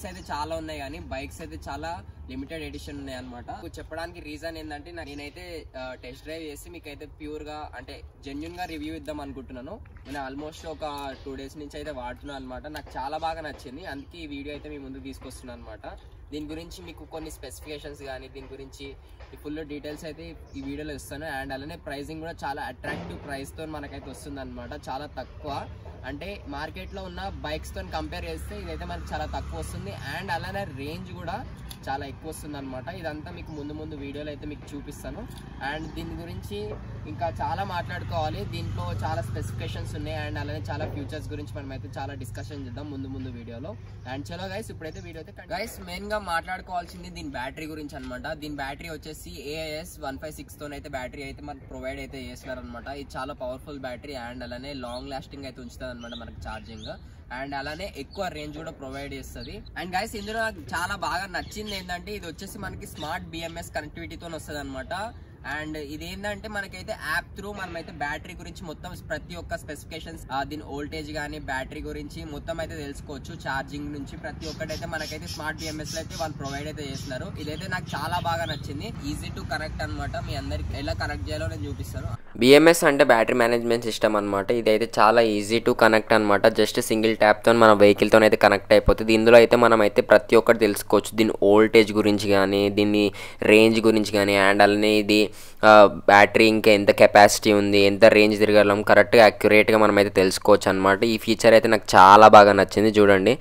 Vehicles అయితే చాలా ఉన్నాయి కానీ బైక్స్ అయితే చాలా లిమిటెడ్ ఎడిషన్ ఉన్నాయి అనమాట. చెప్పడానికి రీజన్ ఏంటంటే నేనైతే టెస్ట్ డ్రైవ్ చేసి మీకైతే ప్యూర్ గా అంటే జెన్యున్ గా రివ్యూ ఇద్దాం అనుకుంటున్నాను. నేను ఆల్మోస్ట్ ఒక 2 days నుంచి అయితే వాడుతున్నాను అనమాట. నాకు చాలా బాగా నచ్చింది, అందుకే ఈ వీడియో అయితే మీ ముందుకు తీసుకొస్తున్నాను అనమాట. దీని గురించి మీకు కొన్ని స్పెసిఫికేషన్స్ కానీ దీని గురించి ఫుల్ డీటెయిల్స్ అయితే ఈ వీడియోలో ఇస్తాను. అండ్ అలానే ప్రైసింగ్ కూడా చాలా అట్రాక్టివ్ ప్రైస్ తో మనకైతే వస్తుంది అనమాట. చాలా తక్కువ, అంటే మార్కెట్ లో ఉన్న బైక్స్ తో కంపేర్ చేస్తే ఇదైతే మనకి చాలా తక్కువ వస్తుంది. అండ్ అలానే రేంజ్ కూడా చాలా ఎక్కువ వస్తుంది అనమాట. ఇదంతా మీకు ముందు వీడియోలో అయితే మీకు చూపిస్తాను. అండ్ దీని గురించి ఇంకా చాలా మాట్లాడుకోవాలి, దీంట్లో చాలా స్పెసిఫికేషన్స్ ఉన్నాయి. అండ్ అలానే చాలా ఫ్యూచర్స్ గురించి మనం అయితే చాలా డిస్కషన్ చేద్దాం ముందు వీడియోలో. అండ్ చలో గైస్, ఇప్పుడైతే వీడియో అయితే గైస్ మెయిన్ గా మాట్లాడుకోవాల్సింది దీని బ్యాటరీ గురించి అనమాట. దీని బ్యాటరీ వచ్చేసి AIS 156 తోనైతే బ్యాటరీ అయితే మనకు ప్రొవైడ్ అయితే చేస్తున్నారు అనమాట. ఇది చాలా పవర్ఫుల్ బ్యాటరీ అండ్ అలానే లాంగ్ లాస్టింగ్ అయితే ఉంచుతుంది అనమాట మనకి ఛార్జింగ్. అండ్ అలానే ఎక్కువ రేంజ్ కూడా ప్రొవైడ్ చేస్తుంది. అండ్ గైస్ ఇందులో నాకు చాలా బాగా నచ్చింది ఏంటంటే ఇది వచ్చేసి మనకి స్మార్ట్ BMS కనెక్టివిటీతో వస్తుంది అనమాట. అండ్ ఇది ఏంటంటే మనకైతే యాప్ త్రూ మనమైతే బ్యాటరీ గురించి మొత్తం ప్రతి ఒక్క స్పెసిఫికేషన్స్, దీని వోల్టేజ్ కానీ బ్యాటరీ గురించి మొత్తం అయితే తెలుసుకోవచ్చు. ఛార్జింగ్ నుంచి ప్రతి ఒక్కటైతే మనకైతే స్మార్ట్ BMS లో అయితే వాళ్ళు ప్రొవైడ్ అయితే చేస్తున్నారు. ఇదైతే నాకు చాలా బాగా నచ్చింది. ఈజీ టు కనెక్ట్ అనమాట. మీ అందరికి ఎలా కనెక్ట్ చేయాలో నేను చూపిస్తాను. BMS అంటే బ్యాటరీ మేనేజ్మెంట్ సిస్టమ్ అనమాట. ఇదైతే చాలా ఈజీ టు కనెక్ట్ అనమాట. జస్ట్ సింగిల్ ట్యాప్తో మన వెహికల్తో అయితే కనెక్ట్ అయిపోతుంది. ఇందులో అయితే మనం అయితే ప్రతి ఒక్కటి తెలుసుకోవచ్చు. దీని వోల్టేజ్ గురించి కానీ దీని రేంజ్ గురించి కానీ అండ్ అలానే ఇది బ్యాటరీ ఇంకా ఎంత కెపాసిటీ ఉంది, ఎంత రేంజ్ తిరగలం కరెక్ట్గా అక్యురేట్గా మనం అయితే తెలుసుకోవచ్చు అనమాట. ఈ ఫీచర్ అయితే నాకు చాలా బాగా నచ్చింది. చూడండి,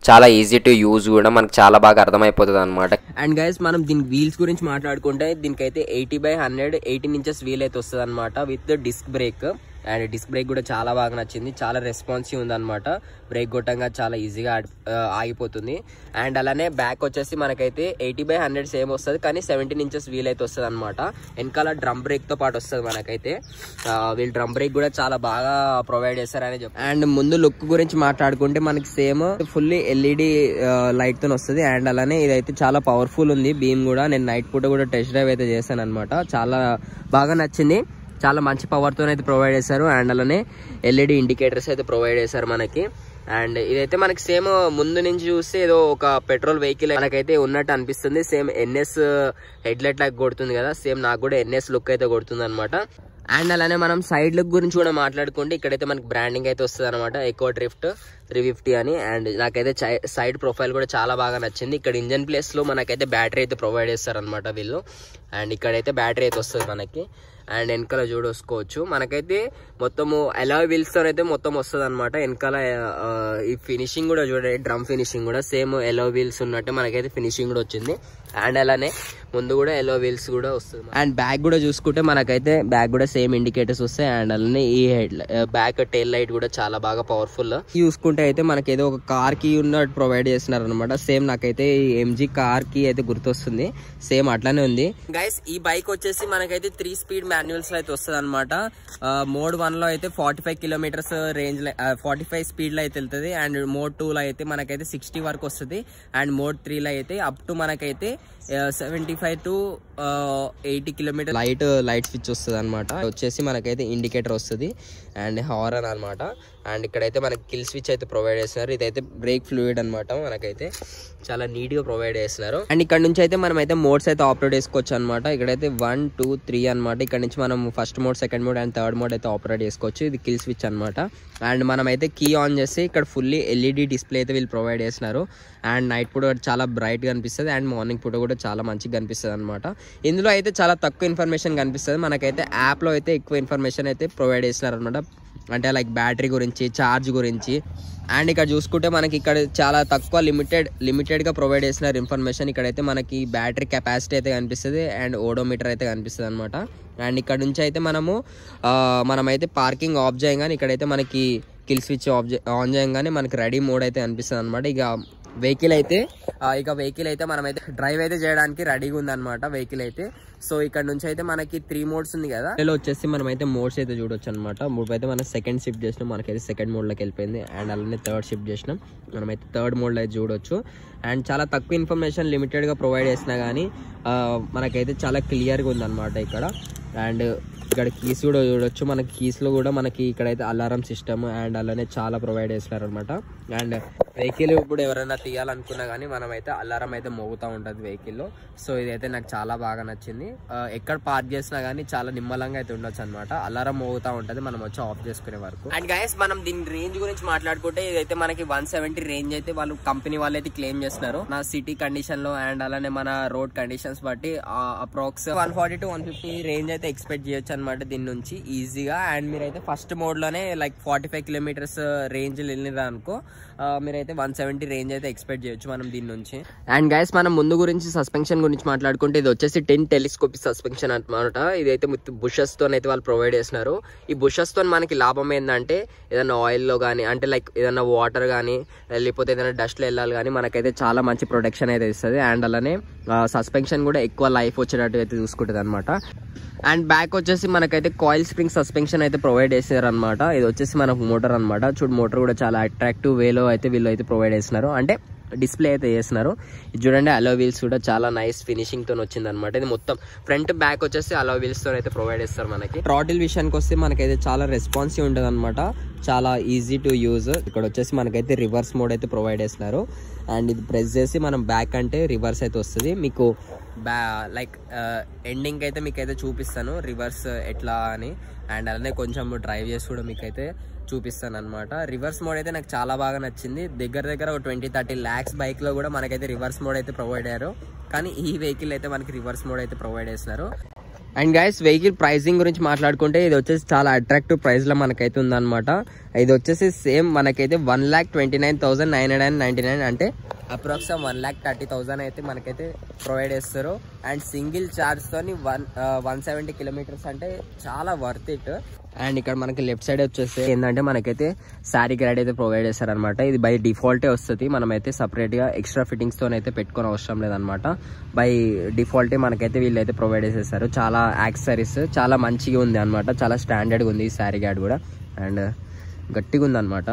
చాలా ఈజీ టు యూజ్ కూడా మనకు చాలా బాగా అర్థమైపోతుంది అనమాట. అండ్ గైస్ మనం దీని వీల్స్ గురించి మాట్లాడుకుంటే దీనికైతే 80/100 18 inches వీల్ అయితే వస్తుంది అనమాట with disc brake. And disc brake కూడా చాలా బాగా నచ్చింది, చాలా రెస్పాన్సివ్ ఉంది అనమాట. బ్రేక్ కొట్టంగా చాలా ఈజీగా ఆగిపోతుంది. అండ్ అలానే బ్యాక్ వచ్చేసి మనకైతే 80/100 సేమ్ వస్తుంది కానీ 17 inches వీల్ అయితే వస్తుంది అనమాట. వెనకాల డ్రమ్ బ్రేక్ తో పాటు వస్తుంది మనకైతే. వీళ్ళు డ్రమ్ బ్రేక్ కూడా చాలా బాగా ప్రొవైడ్ చేస్తారని చెప్పి. అండ్ ముందు లుక్ గురించి మాట్లాడుకుంటే మనకి సేమ్ ఫుల్లీ LED లైట్ తో వస్తుంది. అండ్ అలానే ఇదైతే చాలా పవర్ఫుల్ ఉంది బీమ్ కూడా. నేను నైట్ పూట కూడా టెస్ట్ డ్రైవ్ అయితే చేశాను అనమాట. చాలా బాగా నచ్చింది, చాలా మంచి పవర్ తో అయితే ప్రొవైడ్ చేశారు. అండ్ అలానే LED ఇండికేటర్స్ అయితే ప్రొవైడ్ చేశారు మనకి. అండ్ ఇదైతే మనకి సేమ్ ముందు నుంచి చూస్తే ఏదో ఒక పెట్రోల్ వెహికల్ మనకైతే ఉన్నట్టు అనిపిస్తుంది. సేమ్ NS హెడ్ లైట్ లాగా కొడుతుంది కదా, సేమ్ నాకు కూడా NS లుక్ అయితే కొడుతుంది అనమాట. అండ్ అలానే మనం సైడ్ లుక్ గురించి కూడా మాట్లాడుకుంటే ఇక్కడైతే మనకి బ్రాండింగ్ అయితే వస్తుంది అనమాట, ఎకో డ్రిఫ్ట్ 350 అని. అండ్ నాకైతే సైడ్ ప్రొఫైల్ కూడా చాలా బాగా నచ్చింది. ఇక్కడ ఇంజన్ ప్లేస్ లో మనకైతే బ్యాటరీ అయితే ప్రొవైడ్ చేస్తారు అనమాట వీళ్ళు. అండ్ ఇక్కడైతే బ్యాటరీ అయితే వస్తుంది మనకి. అండ్ వెనకాల చూడొసుకోవచ్చు మనకైతే మొత్తము అలాయ్ వీల్స్ తో అయితే మొత్తం వస్తుంది అనమాట. వెనకాల ఈ ఫినిషింగ్ కూడా చూడండి, డ్రమ్ ఫినిషింగ్ కూడా సేమ్ అలాయ్ వీల్స్ ఉన్నట్టే మనకైతే ఫినిషింగ్ కూడా వచ్చింది. అండ్ అలానే ముందు కూడా అలాయ్ వీల్స్ కూడా వస్తుంది. అండ్ బ్యాక్ కూడా చూసుకుంటే మనకైతే బ్యాక్ కూడా సేమ్ ఇండికేటర్స్ వస్తాయి. అండ్ అలానే ఈ బ్యాక్ టైల్ లైట్ కూడా చాలా బాగా పవర్ఫుల్. చూసుకుంటే అయితే మనకి ఏదో ఒక కార్ కి ఉన్నట్టు ప్రొవైడ్ చేస్తున్నారు అనమాట. సేమ్ నాకైతే ఈ MG కార్ కి అయితే గుర్తొస్తుంది, సేమ్ అట్లానే ఉంది. గైస్ ఈ బైక్ వచ్చేసి మనకైతే 3 speed మాన్యువల్స్ లో అయితే వస్తుంది అనమాట. మోడ్ 1 లో అయితే 45 kilometers రేంజ్ 45 స్పీడ్ లో అయితే వెళ్తుంది. అండ్ మోడ్ 2 లో అయితే మనకైతే 60 వరకు వస్తుంది. అండ్ మోడ్ 3 లో అయితే అప్ టు మనకైతే 75 to 80 kilometers లైట్ స్విచ్ వస్తుంది అనమాట. వచ్చేసి మనకైతే ఇండికేటర్ వస్తుంది అండ్ హారన్ అనమాట. అండ్ ఇక్కడైతే మనకి కిల్ స్విచ్ అయితే ప్రొవైడ్ చేస్తున్నారు. ఇదైతే బ్రేక్ ఫ్లూయిడ్ అనమాట, మనకైతే చాలా నీట్ గా ప్రొవైడ్ చేస్తున్నారు. అండ్ ఇక్కడ నుంచి అయితే మనం అయితే మోడ్స్ అయితే ఆపరేట్ చేసుకోవచ్చు అనమాట. ఇక్కడైతే 1, 2, 3 అనమాట. ఇక్కడ నుంచి మనం first mode, second mode and third mode అయితే ఆపరేట్ చేసుకోవచ్చు. ఇది కిల్ స్విచ్ అనమాట. అండ్ మనం అయితే కీ ఆన్ చేస్తే ఇక్కడ ఫుల్లీ LED డిస్ప్లే అయితే వీళ్ళు ప్రొవైడ్ చేస్తున్నారు. అండ్ నైట్ పూట చాలా బ్రైట్ గా కనిపిస్తుంది అండ్ మార్నింగ్ పూట కూడా చాలా మంచిగా కనిపిస్తుంది అనమాట. ఇందులో అయితే చాలా తక్కువ ఇన్ఫర్మేషన్ కనిపిస్తుంది, మనకైతే యాప్ లో అయితే ఎక్కువ ఇన్ఫర్మేషన్ అయితే ప్రొవైడ్ చేస్తున్నారు అనమాట. అంటే లైక్ బ్యాటరీ గురించి, ఛార్జ్ గురించి. అండ్ ఇక్కడ చూసుకుంటే మనకి ఇక్కడ చాలా తక్కువ లిమిటెడ్ గా ప్రొవైడ్ చేస్తున్నారు ఇన్ఫర్మేషన్. ఇక్కడైతే మనకి బ్యాటరీ కెపాసిటీ అయితే కనిపిస్తుంది అండ్ ఓడోమీటర్ అయితే కనిపిస్తుంది అనమాట. అండ్ ఇక్కడ నుంచి అయితే మనమైతే పార్కింగ్ ఆఫ్ చేయగానే ఇక్కడైతే మనకి కిల్ స్విచ్ ఆన్ చేయగానే మనకి రెడీ మోడ్ అయితే అనిపిస్తుంది అనమాట. ఇక వెహికల్ అయితే మనమైతే డ్రైవ్ అయితే చేయడానికి రెడీగా ఉందన్నమాట వెహికల్ అయితే. సో ఇక్కడ నుంచి అయితే మనకి 3 మోడ్స్ ఉంది కదా, ఇలా వచ్చేసి మనమైతే మోడ్స్ అయితే చూడొచ్చు అనమాట. అయితే మనం సెకండ్ షిఫ్ట్ చేసినాం, మనకైతే సెకండ్ మోడ్ లోకి వెళ్ళిపోయింది. అండ్ అలానే థర్డ్ షిఫ్ట్ చేసినాం, మనమైతే థర్డ్ మోడ్ లో అయితే చూడొచ్చు. అండ్ చాలా తక్కువ ఇన్ఫర్మేషన్ లిమిటెడ్ గా ప్రొవైడ్ చేసినా కానీ మనకైతే చాలా క్లియర్ గా ఉందన్నమాట ఇక్కడ. అండ్ ఇక్కడ కీస్ కూడా చూడొచ్చు, మనకి కీస్ లో కూడా మనకి ఇక్కడైతే అలారం సిస్టమ్ అండ్ అలానే చాలా ప్రొవైడ్ చేస్తున్నారు అనమాట. అండ్ వెహికల్ ఇప్పుడు ఎవరైనా తీయాలనుకున్నా కానీ మనమైతే అలారం అయితే మోగుతూ ఉంటుంది వెహికల్లో. సో ఇదైతే నాకు చాలా బాగా నచ్చింది. ఎక్కడ పార్క్ చేసినా కానీ చాలా నిమ్మలంగా అయితే ఉండొచ్చు అనమాట. అలారం మోగుతూ ఉంటుంది మనం వచ్చి ఆఫ్ చేసుకునే వరకు. అండ్ గైస్ మనం దీని రేంజ్ గురించి మాట్లాడుకుంటే ఇదైతే మనకి 170 రేంజ్ అయితే వాళ్ళు కంపెనీ వాళ్ళు అయితే క్లెయిమ్ చేస్తున్నారు. నా సిటీ కండిషన్ లో అండ్ అలానే మన రోడ్ కండిషన్స్ బట్టి అప్రాక్స్ 140 to 150 రేంజ్ అయితే ఎక్స్పెక్ట్ చేయొచ్చు అనమాట దీని నుంచి ఈజీగా. అండ్ మీరైతే ఫస్ట్ మోడ్ లోనే లైక్ 45 కిలోమీటర్స్ రేంజ్ వెళ్ళిరా అనుకో, మీరైతే 170 రేంజ్ అయితే ఎక్స్పెక్ట్ చేయొచ్చు మనం దీని నుంచి. అండ్ గైస్ మనం ముందు గురించి సస్పెన్షన్ గురించి మాట్లాడుకుంటే ఇది వచ్చేసి 10 టెలిస్కోపిక్ సస్పెన్షన్ అనమాట. ఇదైతే బుషెస్ తో అయితే వాళ్ళు ప్రొవైడ్ చేస్తున్నారు. ఈ బుషెస్ తో మనకి లాభం ఏంటంటే ఏదైనా ఆయిల్ లో కానీ అంటే లైక్ ఏదైనా వాటర్ కానీ లేకపోతే ఏదైనా డస్ట్ లో వెళ్ళాలి కానీ మనకైతే చాలా మంచి ప్రొటెక్షన్ అయితే ఇస్తుంది. అండ్ అలానే సస్పెన్షన్ కూడా ఎక్కువ లైఫ్ వచ్చేటట్టు అయితే చూసుకుంటుంది అనమాట. అండ్ బ్యాక్ వచ్చేసి మనకైతే కాయిల్ స్ప్రింగ్ సస్పెన్షన్ అయితే ప్రొవైడ్ చేశారు అనమాట. ఇది వచ్చేసి మనకు మోటార్ అనమాట. చూడు మోటార్ కూడా చాలా అట్రాక్టివ్ వేలో అయితే వీళ్ళు అయితే ప్రొవైడ్ చేస్తున్నారు, అంటే డిస్ప్లే అయితే చేస్తున్నారు. ఇది చూడండి అలో వీల్స్ కూడా చాలా నైస్ ఫినిషింగ్ తో వచ్చింది అనమాట. ఇది మొత్తం ఫ్రంట్ బ్యాక్ వచ్చేసి అలో వీల్స్ తో అయితే ప్రొవైడ్ చేస్తారు మనకి. థ్రాటిల్ విషయానికి వస్తే మనకైతే చాలా రెస్పాన్సివ్ ఉంటుంది అనమాట, చాలా ఈజీ టు యూజ్. ఇక్కడ వచ్చేసి మనకైతే రివర్స్ మోడ్ అయితే ప్రొవైడ్ చేస్తున్నారు. అండ్ ఇది ప్రెస్ చేసి మనం బ్యాక్ అంటే రివర్స్ అయితే వస్తుంది మీకు. లైక్ ఎండింగ్ అయితే మీకైతే చూపిస్తాను రివర్స్ ఎట్లా అని. అండ్ అలానే కొంచెం డ్రైవ్ చేసి కూడా మీకైతే చూపిస్తాను అనమాట. రివర్స్ మోడ్ అయితే నాకు చాలా బాగా నచ్చింది. దగ్గర ఒక 20-30 lakhs బైక్ లో కూడా మనకైతే రివర్స్ మోడ్ అయితే ప్రొవైడ్ అయ్యారు, కానీ ఈ వెహికల్ అయితే మనకి రివర్స్ మోడ్ అయితే ప్రొవైడ్ చేస్తున్నారు. అండ్ గైస్ వెహికల్ ప్రైసింగ్ గురించి మాట్లాడుకుంటే ఇది వచ్చేసి చాలా అట్రాక్టివ్ ప్రైస్ లో మనకైతే ఉందన్నమాట. ఇది వచ్చేసి సేమ్ మనకైతే 1,29,999 అంటే అప్రాక్స్ 1,30,000 అయితే మనకైతే ప్రొవైడ్ చేస్తారు. అండ్ సింగిల్ చార్జ్ తోని 170 కిలోమీటర్స్ అంటే చాలా వర్త్ ఇట్. అండ్ ఇక్కడ మనకి లెఫ్ట్ సైడ్ వచ్చేసి ఏంటంటే మనకైతే శారీ గ్రైడ్ అయితే ప్రొవైడ్ చేస్తారనమాట. ఇది బై డిఫాల్టే వస్తుంది, మనమైతే సపరేట్ గా ఎక్స్ట్రా ఫిట్టింగ్స్ తో అయితే పెట్టుకోని అవసరం లేదనమాట. బై డిఫాల్టే మనకైతే వీళ్ళైతే ప్రొవైడ్ చేసేస్తారు. చాలా యాక్సెసరీస్ చాలా మంచిగా ఉంది అనమాట, చాలా స్టాండర్డ్గా ఉంది ఈ శారీ గ్రైడ్ కూడా అండ్ గట్టిగా ఉంది అనమాట.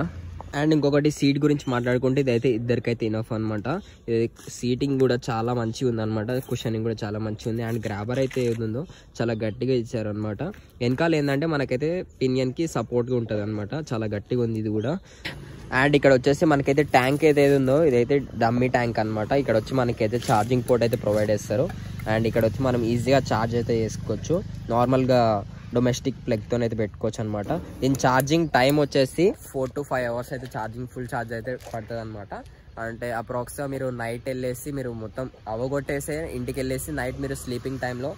అండ్ ఇంకొకటి సీట్ గురించి మాట్లాడుకుంటే ఇదైతే ఇద్దరికైతే ఇనఫ్ అనమాట. ఇది సీటింగ్ కూడా చాలా మంచిగా ఉంది అనమాట, కుషనింగ్ కూడా చాలా మంచిగా ఉంది. అండ్ గ్రాబర్ అయితే ఏదుందో చాలా గట్టిగా ఇచ్చారు అనమాట. వెనకాల ఏంటంటే మనకైతే పినియన్ కి సపోర్ట్గా ఉంటుంది అనమాట, చాలా గట్టిగా ఉంది ఇది కూడా. అండ్ ఇక్కడ వచ్చేసి మనకైతే ట్యాంక్ ఏదైతే ఉందో ఇదైతే డమ్మీ ట్యాంక్ అనమాట. ఇక్కడ వచ్చి మనకైతే ఛార్జింగ్ పోర్ట్ అయితే ప్రొవైడ్ చేస్తారు. అండ్ ఇక్కడ వచ్చి మనం ఈజీగా ఛార్జ్ అయితే చేసుకోవచ్చు, నార్మల్గా డొమెస్టిక్ ప్లగ్ తో అయితే పెట్టుకోవచ్చు అనమాట. దీని ఛార్జింగ్ టైం వచ్చేసి 4 to 5 hours అయితే ఛార్జింగ్ ఫుల్ ఛార్జ్ అయితే పడుతుంది అనమాట. అంటే అప్రాక్స్గా మీరు నైట్ వెళ్ళేసి మీరు మొత్తం అవగొట్టేసి ఇంటికి వెళ్ళేసి నైట్ మీరు స్లీపింగ్ టైంలో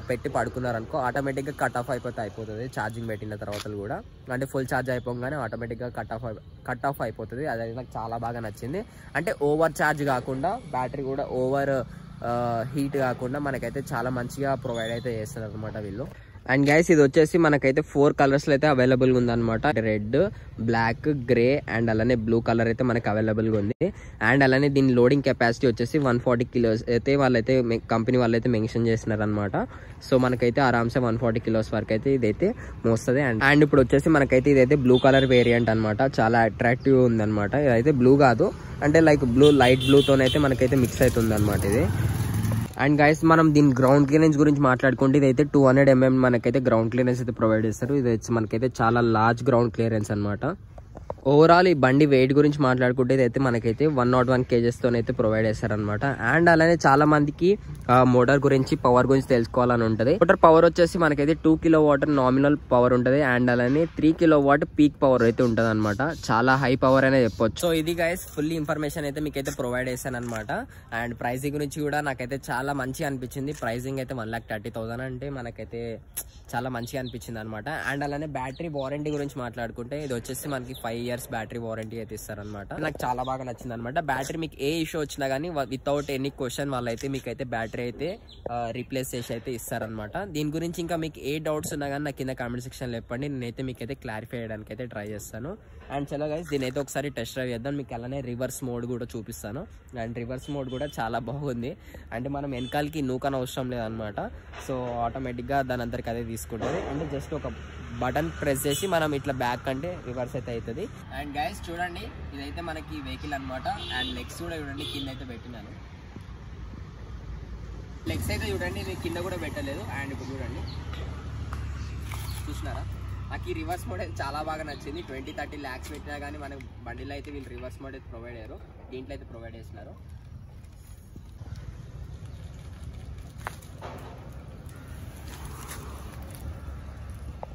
పెట్టి పడుకున్నారనుకో ఆటోమేటిక్గా కట్ ఆఫ్ అయిపోతుంది ఛార్జింగ్ పెట్టిన తర్వాత కూడా. అంటే ఫుల్ ఛార్జ్ అయిపోగానే ఆటోమేటిక్గా కట్ ఆఫ్ అయిపోతుంది. అదైతే నాకు చాలా బాగా నచ్చింది. అంటే ఓవర్ ఛార్జ్ కాకుండా బ్యాటరీ కూడా ఓవర్ హీట్ కాకుండా మనకైతే చాలా మంచిగా ప్రొవైడ్ అయితే చేస్తారు అనమాట వీళ్ళు. అండ్ గైస్ ఇది వచ్చేసి మనకైతే 4 కలర్స్ అయితే అవైలబుల్ గా ఉందన్నమాట. రెడ్, బ్లాక్, గ్రే అండ్ అలానే బ్లూ కలర్ అయితే మనకి అవైలబుల్ గా ఉంది. అండ్ అలానే దీని లోడింగ్ కెపాసిటీ వచ్చేసి 140 kilos అయితే వాళ్ళైతే కంపెనీ వాళ్ళైతే మెన్షన్ చేస్తున్నారు అనమాట. సో మనకైతే ఆరామ్సే 140 kilos వరకు అయితే ఇదైతే మోస్తుంది. అండ్ ఇప్పుడు వచ్చేసి మనకైతే ఇదైతే బ్లూ కలర్ వేరియంట్ అనమాట, చాలా అట్రాక్టివ్ ఉంది అనమాట. ఇదైతే బ్లూ కాదు, అంటే లైక్ బ్లూ లైట్ బ్లూతోనైతే మనకైతే మిక్స్ అవుతుంది అనమాట ఇది. అండ్ గైస్ మనం దీని గ్రౌండ్ క్లియరెన్స్ గురించి మాట్లాడుకుంటే ఇదైతే 200 mm మనకైతే గ్రౌండ్ క్లియరెన్స్ అయితే ప్రొవైడ్ చేస్తారు. ఇది మనకైతే చాలా లార్జ్ గ్రౌండ్ క్లియరెన్స్ అనమాట. ఓవరాల్ ఈ బండి వెయిట్ గురించి మాట్లాడుకుంటే ఇదైతే మనకైతే 101 kgs తోనైతే ప్రొవైడ్ చేస్తారనమాట. అండ్ అలానే చాలా మందికి మోటార్ గురించి పవర్ గురించి తెలుసుకోవాలని ఉంటుంది. మోటార్ పవర్ వచ్చేసి మనకైతే 2 kW నామినల్ పవర్ ఉంటుంది. అండ్ అలానే 3 kW పీక్ పవర్ అయితే ఉంటుంది అనమాట, చాలా హై పవర్ అనేది చెప్పొచ్చు. సో ఇది గైస్ ఫుల్ ఇన్ఫర్మేషన్ అయితే మీకైతే ప్రొవైడ్ చేశాను అనమాట. అండ్ ప్రైసింగ్ గురించి కూడా నాకైతే చాలా మంచిగా అనిపించింది. ప్రైసింగ్ అయితే 1,30,000 అంటే మనకైతే చాలా మంచిగా అనిపించింది అనమాట. అండ్ అలానే బ్యాటరీ వారంటీ గురించి మాట్లాడుకుంటే ఇది వచ్చేసి మనకి 5 years బ్యాటరీ వారంటీ అయితే ఇస్తారనమాట. నాకు చాలా బాగా నచ్చింది అనమాట. బ్యాటరీ మీకు ఏ ఇష్యూ వచ్చినా కానీ వితౌట్ ఎనీ క్వశ్చన్ వాళ్ళైతే మీకు అయితే బ్యాటరీ అయితే రీప్లేస్ చేసి అయితే ఇస్తారనమాట. దీని గురించి ఇంకా మీకు ఏ డౌట్స్ ఉన్నా కానీ నాకు కింద కామెంట్ సెక్షన్ లో చెప్పండి, నేనైతే మీకైతే క్లారిఫై చేయడానికి అయితే ట్రై చేస్తాను. అండ్ చలో గైస్ దీని అయితే ఒకసారి టెస్ట్ డ్రైవ్ చేద్దాం. మీకు అలానే రివర్స్ మోడ్ కూడా చూపిస్తాను. అండ్ రివర్స్ మోడ్ కూడా చాలా బాగుంది, అంటే మనం వెనకాలకి నూకన అవసరం లేదనమాట. సో ఆటోమేటిక్గా దాని అందరికి అదే తీసుకుంటుంది. అంటే జస్ట్ ఒక బటన్ ప్రెస్ చేసి మనం ఇట్లా బ్యాక్ అంటే రివర్స్ అయితే అవుతుంది. అండ్ గైస్ చూడండి ఇదైతే మనకి వెహికల్ అనమాట. అండ్ లెగ్స్ కూడా చూడండి కింద అయితే పెట్టినాను. లెగ్స్ అయితే చూడండి ఇది కింద కూడా పెట్టలేదు. అండ్ ఇప్పుడు చూడండి చూసినారా నాకు ఈ రివర్స్ మోడ్ అయితే చాలా బాగా నచ్చింది. 20-30 lakhs పెట్టినా కానీ మనకు బండిలో అయితే వీళ్ళు రివర్స్ మోడ్ అయితే ప్రొవైడ్ అయ్యారు, దీంట్లో అయితే ప్రొవైడ్ చేస్తున్నారు.